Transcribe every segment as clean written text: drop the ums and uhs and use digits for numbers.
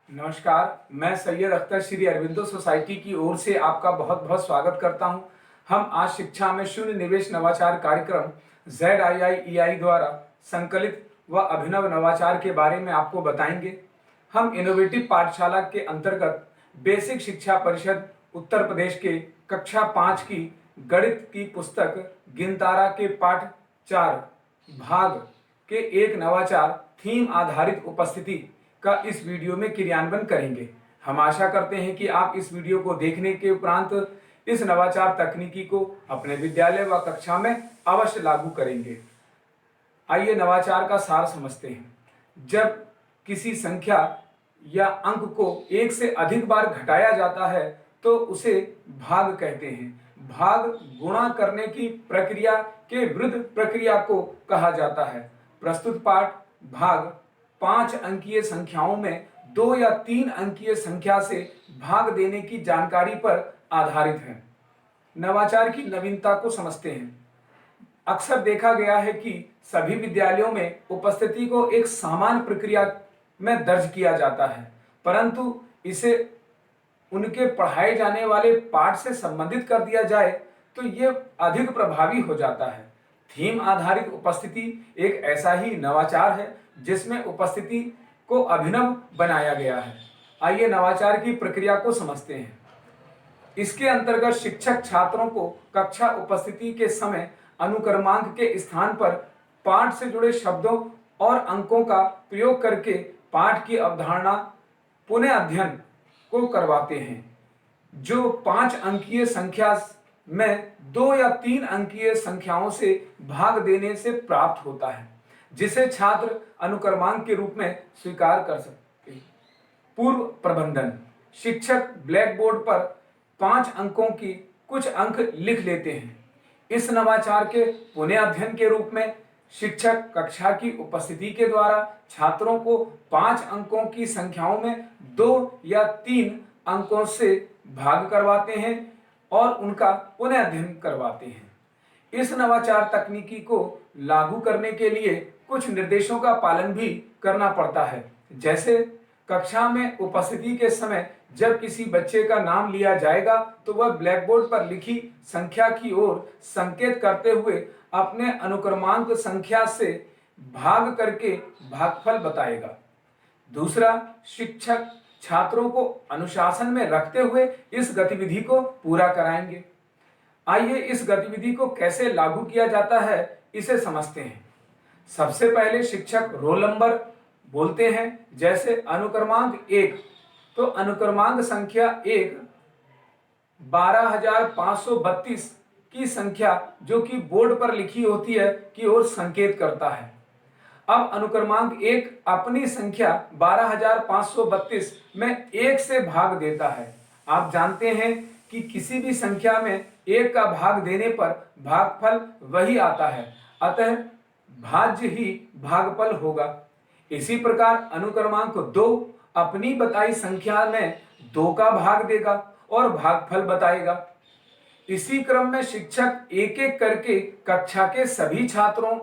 नमस्कार, मैं सैयद अख्तर श्री अरविंदो सोसाइटी की ओर से आपका बहुत बहुत स्वागत करता हूं। हम आज शिक्षा में शून्य निवेश नवाचार कार्यक्रम ZIIEI द्वारा संकलित व अभिनव नवाचार के बारे में आपको बताएंगे। हम इनोवेटिव पाठशाला के अंतर्गत बेसिक शिक्षा परिषद उत्तर प्रदेश के कक्षा 5 की गणित की पुस्तक गिनतारा के पाठ 4 भाग के एक नवाचार थीम आधारित उपस्थिति का इस वीडियो में क्रियान्वयन करेंगे। हम आशा करते हैं कि आप इस वीडियो को देखने के उपरांत इस नवाचार तकनीकी को अपने विद्यालय व कक्षा में अवश्य लागू करेंगे। आइए नवाचार का सार समझते हैं। जब किसी संख्या या अंक को एक से अधिक बार घटाया जाता है तो उसे भाग कहते हैं। भाग गुणा करने की प्रक्रिया के विरुद्ध प्रक्रिया को कहा जाता है। प्रस्तुत पाठ भाग 5 अंकीय संख्याओं में 2 या 3 अंकीय संख्या से भाग देने की जानकारी पर आधारित है। नवाचार की नवीनता को समझते हैं। अक्सर देखा गया है कि सभी विद्यालयों में उपस्थिति को एक सामान्य प्रक्रिया में दर्ज किया जाता है, परंतु इसे उनके पढ़ाए जाने वाले पाठ से संबंधित कर दिया जाए तो ये अधिक प्रभावी हो जाता है। थीम आधारित उपस्थिति एक ऐसा ही नवाचार है जिसमें उपस्थिति को अभिनव बनाया गया है। आइए नवाचार की प्रक्रिया को समझते हैं। इसके अंतर्गत शिक्षक छात्रों को कक्षा उपस्थिति के समय अनुक्रमांक के स्थान पर पाठ से जुड़े शब्दों और अंकों का प्रयोग करके पाठ की अवधारणा पुनः अध्ययन को करवाते हैं, जो 5 अंकीय संख्या में 2 या 3 अंकीय संख्याओं से भाग देने से प्राप्त होता है, जिसे छात्र अनुक्रमांक के रूप में स्वीकार कर सकते हैं। पूर्व प्रबंधन: शिक्षक ब्लैक बोर्ड पर 5 अंकों की कुछ अंक लिख लेते हैं। इस नवाचार के पुनः अध्ययन के रूप में शिक्षक कक्षा की उपस्थिति के द्वारा छात्रों को 5 अंकों की संख्याओं में 2 या 3 अंकों से भाग करवाते हैं और उनका पुनः अध्ययन करवाते हैं। इस नवाचार तकनीकी को लागू करने के लिए कुछ निर्देशों का पालन भी करना पड़ता है, जैसे कक्षा में उपस्थिति के समय जब किसी बच्चे का नाम लिया जाएगा तो वह ब्लैक बोर्ड पर लिखी संख्या की ओर संकेत करते हुए अपने अनुक्रमांक संख्या से भाग करके भागफल बताएगा। दूसरा, शिक्षक छात्रों को अनुशासन में रखते हुए इस गतिविधि को पूरा कराएंगे। आइए इस गतिविधि को कैसे लागू किया जाता है इसे समझते हैं। सबसे पहले शिक्षक रोल नंबर बोलते हैं, जैसे अनुक्रमांक 1, तो अनुक्रमांक संख्या 1 12,532 की संख्या जो कि बोर्ड पर लिखी होती है की ओर संकेत करता है। अब अनुक्रमांक 1 अपनी संख्या 12,532 में 1 से भाग देता है। आप जानते हैं कि किसी भी संख्या में 1 का भाग देने पर भागफल वही आता है, अतः भाज्य ही भागफल होगा। इसी प्रकार अनुक्रमांक 2 अपनी बताई संख्या में 2 का भाग देगा और भागफल बताएगा। इसी क्रम में शिक्षक एक एक करके कक्षा के सभी छात्रों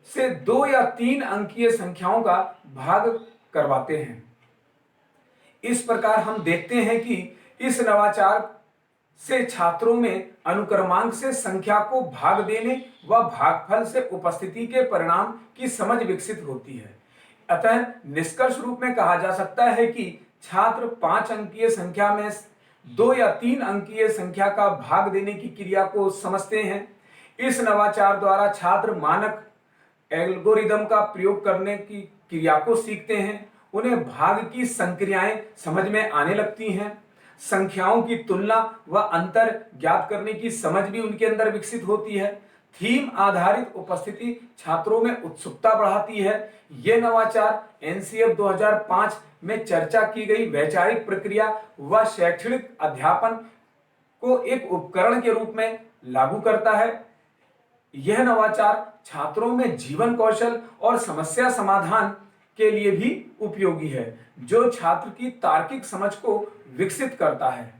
से 2 या 3 अंकीय संख्याओं का भाग करवाते हैं। इस प्रकार हम देखते हैं कि इस नवाचार से छात्रों में अनुक्रमांक से संख्या को भाग देने व भागफल से उपस्थिति के परिणाम की समझ विकसित होती है। अतः निष्कर्ष रूप में कहा जा सकता है कि छात्र 5 अंकीय संख्या में 2 या 3 अंकीय संख्या का भाग देने की क्रिया को समझते हैं। इस नवाचार द्वारा छात्र मानक एल्गोरिदम का प्रयोग करने की क्रिया को सीखते हैं। उन्हें भाग की संक्रियाएं समझ में आने लगती हैं। संख्याओं की तुलना व अंतर ज्ञात करने की समझ भी उनके अंदर विकसित होती है। थीम आधारित उपस्थिति छात्रों में उत्सुकता बढ़ाती है। यह नवाचार NCF 2005 में चर्चा की गई वैचारिक प्रक्रिया व शैक्षणिक अध्यापन को एक उपकरण के रूप में लागू करता है। यह नवाचार छात्रों में जीवन कौशल और समस्या समाधान के लिए भी उपयोगी है, जो छात्र की तार्किक समझ को विकसित करता है।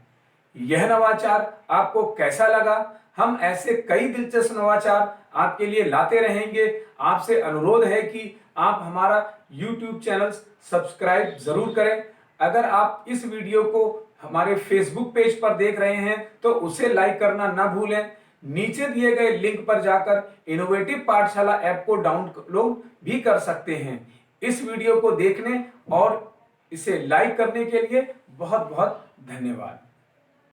यह नवाचार आपको कैसा लगा? हम ऐसे कई दिलचस्प नवाचार आपके लिए लाते रहेंगे। आपसे अनुरोध है कि आप हमारा YouTube चैनल सब्सक्राइब जरूर करें। अगर आप इस वीडियो को हमारे फेसबुक पेज पर देख रहे हैं तो उसे लाइक करना ना भूलें। नीचे दिए गए लिंक पर जाकर इनोवेटिव पाठशाला ऐप को डाउनलोड भी कर सकते हैं। इस वीडियो को देखने और इसे लाइक करने के लिए बहुत बहुत धन्यवाद।